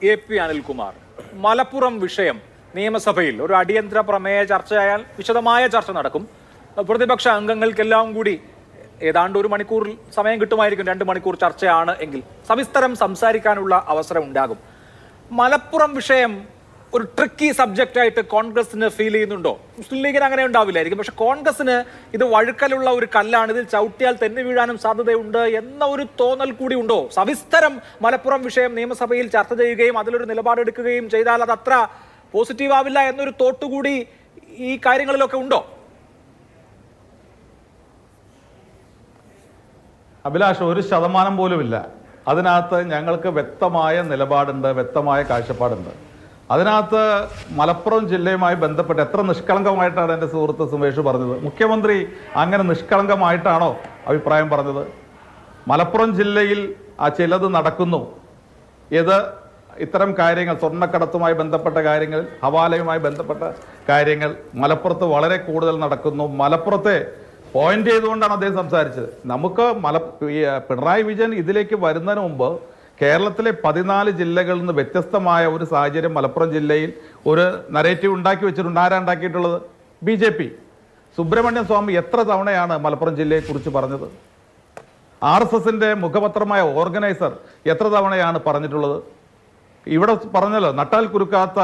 AP. Anilkumar, Malappuram വിഷയം നിയമസഭയിൽ ഒരു അടിയന്തര പ്രമേയ ചർച്ചയായാൽ വിശദമായ ചർച്ച നടക്കും. പ്രതിപക്ഷ അംഗങ്ങൾക്കെല്ലാം കൂടി ഏതാണ്ട് 1 മണിക്കൂർ സമയം കിട്ടുമായിരിക്കും. 2 മണിക്കൂർ ചർച്ചയാണ് എങ്കിൽ സവിസ്തരം സംസാരിക്കാനുള്ള അവസരം ഉണ്ടാകും. മലപ്പുറം വിഷയം ഒരു ട്രിക്കി സബ്ജക്റ്റ് ആയിട്ട് കോൺഗ്രസിന് ഫീൽ ചെയ്യുന്നുണ്ടോ? മുസ്ലിം ലീഗിന് അങ്ങനെ ഉണ്ടാവില്ലായിരിക്കും, പക്ഷെ കോൺഗ്രസിന് ഇത് വഴുക്കലുള്ള ഒരു കല്ലാണ്, ഇതിൽ ചവിട്ടിയാൽ തെന്നി വീഴാനും സാധ്യതയുണ്ട് എന്ന ഒരു തോന്നൽ കൂടി ഉണ്ടോ? സവിസ്തരം മലപ്പുറം വിഷയം നിയമസഭയിൽ ചർച്ച ചെയ്യുകയും അതിലൊരു നിലപാടെടുക്കുകയും ചെയ്താൽ അത് അത്ര പോസിറ്റീവ് ആവില്ല എന്നൊരു തോട്ടുകൂടി ഈ കാര്യങ്ങളിലൊക്കെ ഉണ്ടോ? അഭിലാഷ്, 1% പോലുമില്ല. അതിനകത്ത് ഞങ്ങൾക്ക് വ്യക്തമായ നിലപാടുണ്ട്, വ്യക്തമായ കാഴ്ചപ്പാടുണ്ട്. അതിനകത്ത് മലപ്പുറം ജില്ലയുമായി ബന്ധപ്പെട്ട് എത്ര നിഷ്കളങ്കമായിട്ടാണ് എൻ്റെ സുഹൃത്ത് സുമേഷ് പറഞ്ഞത്. മുഖ്യമന്ത്രി അങ്ങനെ നിഷ്കളങ്കമായിട്ടാണോ അഭിപ്രായം പറഞ്ഞത്? മലപ്പുറം ജില്ലയിൽ ചിലത് നടക്കുന്നു, ഇത്തരം കാര്യങ്ങൾ, സ്വർണ്ണക്കടത്തുമായി ബന്ധപ്പെട്ട കാര്യങ്ങൾ, ഹവാലയുമായി ബന്ധപ്പെട്ട കാര്യങ്ങൾ മലപ്പുറത്ത് വളരെ കൂടുതൽ നടക്കുന്നു. മലപ്പുറത്തെ പോയിന്റ് ചെയ്തുകൊണ്ടാണ് അദ്ദേഹം സംസാരിച്ചത്. നമുക്ക് പിണറായി വിജയൻ ഇതിലേക്ക് വരുന്നതിന് മുമ്പ് കേരളത്തിലെ 14 ജില്ലകളിൽ നിന്ന് വ്യത്യസ്തമായ ഒരു സാഹചര്യം മലപ്പുറം ജില്ലയിൽ ഒരു നരേറ്റീവ് ഉണ്ടാക്കി വെച്ചിട്ടുണ്ട്. ആരാ ഉണ്ടാക്കിയിട്ടുള്ളത്? BJP. സുബ്രഹ്മണ്യം സ്വാമി എത്ര തവണയാണ് മലപ്പുറം ജില്ലയെക്കുറിച്ച് പറഞ്ഞത്? RSSന്റെ മുഖപത്രമായ ഓർഗനൈസർ എത്ര തവണയാണ് പറഞ്ഞിട്ടുള്ളത്? ഇവിടെ പറഞ്ഞല്ലോ, നട്ടാൽ കുരുക്കാത്ത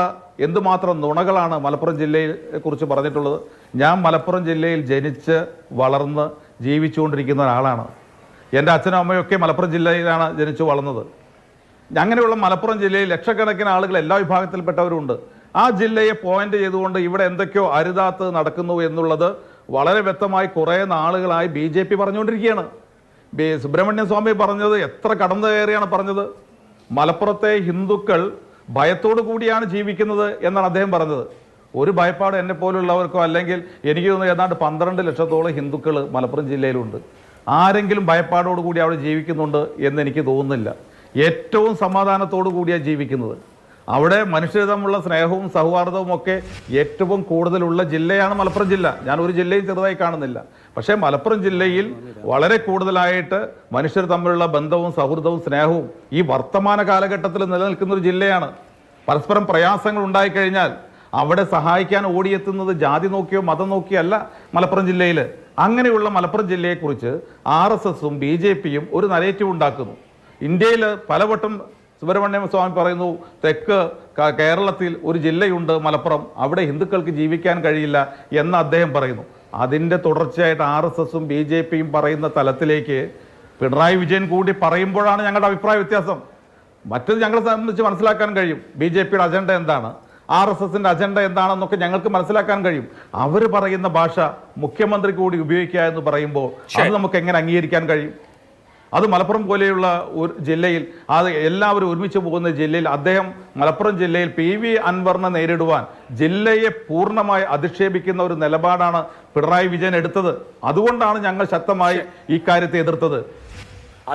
എന്തുമാത്രം നുണകളാണ് മലപ്പുറം ജില്ലയെ കുറിച്ച് പറഞ്ഞിട്ടുള്ളത്. ഞാൻ മലപ്പുറം ജില്ലയിൽ ജനിച്ച് വളർന്ന് ജീവിച്ചുകൊണ്ടിരിക്കുന്ന ഒരാളാണ്. എൻ്റെ അച്ഛനും അമ്മയൊക്കെ മലപ്പുറം ജില്ലയിലാണ് ജനിച്ചു വളർന്നത്. അങ്ങനെയുള്ള മലപ്പുറം ജില്ലയിൽ ലക്ഷക്കണക്കിന് ആളുകൾ എല്ലാ വിഭാഗത്തിൽപ്പെട്ടവരുണ്ട്. ആ ജില്ലയെ പോയിന്റ് ചെയ്തുകൊണ്ട് ഇവിടെ എന്തൊക്കെയോ അരുതാത്ത് നടക്കുന്നു എന്നുള്ളത് വളരെ വ്യക്തമായി കുറേ നാളുകളായി BJP പറഞ്ഞുകൊണ്ടിരിക്കുകയാണ്. സുബ്രഹ്മണ്യം സ്വാമി പറഞ്ഞത് എത്ര കടന്നു കയറിയാണ് പറഞ്ഞത്. മലപ്പുറത്തെ ഹിന്ദുക്കൾ ഭയത്തോടു കൂടിയാണ് ജീവിക്കുന്നത് എന്നാണ് അദ്ദേഹം പറഞ്ഞത്. ഒരു ഭയപ്പാട് എന്നെ പോലുള്ളവർക്കോ, അല്ലെങ്കിൽ എനിക്ക് തോന്നുന്നു ഏതാണ്ട് 12 ലക്ഷത്തോളം ഹിന്ദുക്കൾ മലപ്പുറം ജില്ലയിലുണ്ട്. ആരെങ്കിലും ഭയപ്പാടോടുകൂടി അവിടെ ജീവിക്കുന്നുണ്ട് എന്ന് എനിക്ക് തോന്നുന്നില്ല. ഏറ്റവും സമാധാനത്തോടു കൂടിയാണ് ജീവിക്കുന്നത്. അവിടെ മനുഷ്യർ തമ്മിലുള്ള സ്നേഹവും സൗഹാർദ്ദവും ഒക്കെ ഏറ്റവും കൂടുതലുള്ള ജില്ലയാണ് മലപ്പുറം ജില്ല. ഞാൻ ഒരു ജില്ലയും ചെറുതായി കാണുന്നില്ല. പക്ഷേ മലപ്പുറം ജില്ലയിൽ വളരെ കൂടുതലായിട്ട് മനുഷ്യർ തമ്മിലുള്ള ബന്ധവും സൗഹൃദവും സ്നേഹവും ഈ വർത്തമാന കാലഘട്ടത്തിൽ നിലനിൽക്കുന്ന ഒരു ജില്ലയാണ്. പരസ്പരം പ്രയാസങ്ങൾ ഉണ്ടായിക്കഴിഞ്ഞാൽ അവിടെ സഹായിക്കാൻ ഓടിയെത്തുന്നത് ജാതി നോക്കിയോ മതം നോക്കിയോ അല്ല മലപ്പുറം ജില്ലയിൽ. അങ്ങനെയുള്ള മലപ്പുറം ജില്ലയെക്കുറിച്ച് RSSും BJPയും ഒരു നരേറ്റീവ് ഉണ്ടാക്കുന്നു. ഇന്ത്യയിൽ പലവട്ടം സുബ്രഹ്മണ്യം സ്വാമി പറയുന്നു, തെക്ക് കേരളത്തിൽ ഒരു ജില്ലയുണ്ട് മലപ്പുറം, അവിടെ ഹിന്ദുക്കൾക്ക് ജീവിക്കാൻ കഴിയില്ല എന്ന് അദ്ദേഹം പറയുന്നു. അതിൻ്റെ തുടർച്ചയായിട്ട് RSSും BJPയും പറയുന്ന തലത്തിലേക്ക് പിണറായി വിജയൻ കൂടി പറയുമ്പോഴാണ് ഞങ്ങളുടെ അഭിപ്രായ വ്യത്യാസം. മറ്റത് ഞങ്ങളെ സംബന്ധിച്ച് മനസ്സിലാക്കാൻ കഴിയും. BJPയുടെ അജണ്ട എന്താണ്, RSSന്റെ അജണ്ട എന്താണെന്നൊക്കെ ഞങ്ങൾക്ക് മനസ്സിലാക്കാൻ കഴിയും. അവർ പറയുന്ന ഭാഷ മുഖ്യമന്ത്രി കൂടി ഉപയോഗിക്കുക എന്ന് പറയുമ്പോൾ അത് നമുക്ക് എങ്ങനെ അംഗീകരിക്കാൻ കഴിയും? അത് മലപ്പുറം പോലെയുള്ള ഒരു ജില്ലയിൽ, അത് എല്ലാവരും ഒരുമിച്ച് പോകുന്ന ജില്ലയിൽ അദ്ദേഹം മലപ്പുറം ജില്ലയിൽ PV അൻവറിനെ നേരിടുവാൻ ജില്ലയെ പൂർണ്ണമായി അധിക്ഷേപിക്കുന്ന ഒരു നിലപാടാണ് പിണറായി വിജയൻ എടുത്തത്. അതുകൊണ്ടാണ് ഞങ്ങൾ ശക്തമായി ഈ കാര്യത്തെ എതിർത്തത്.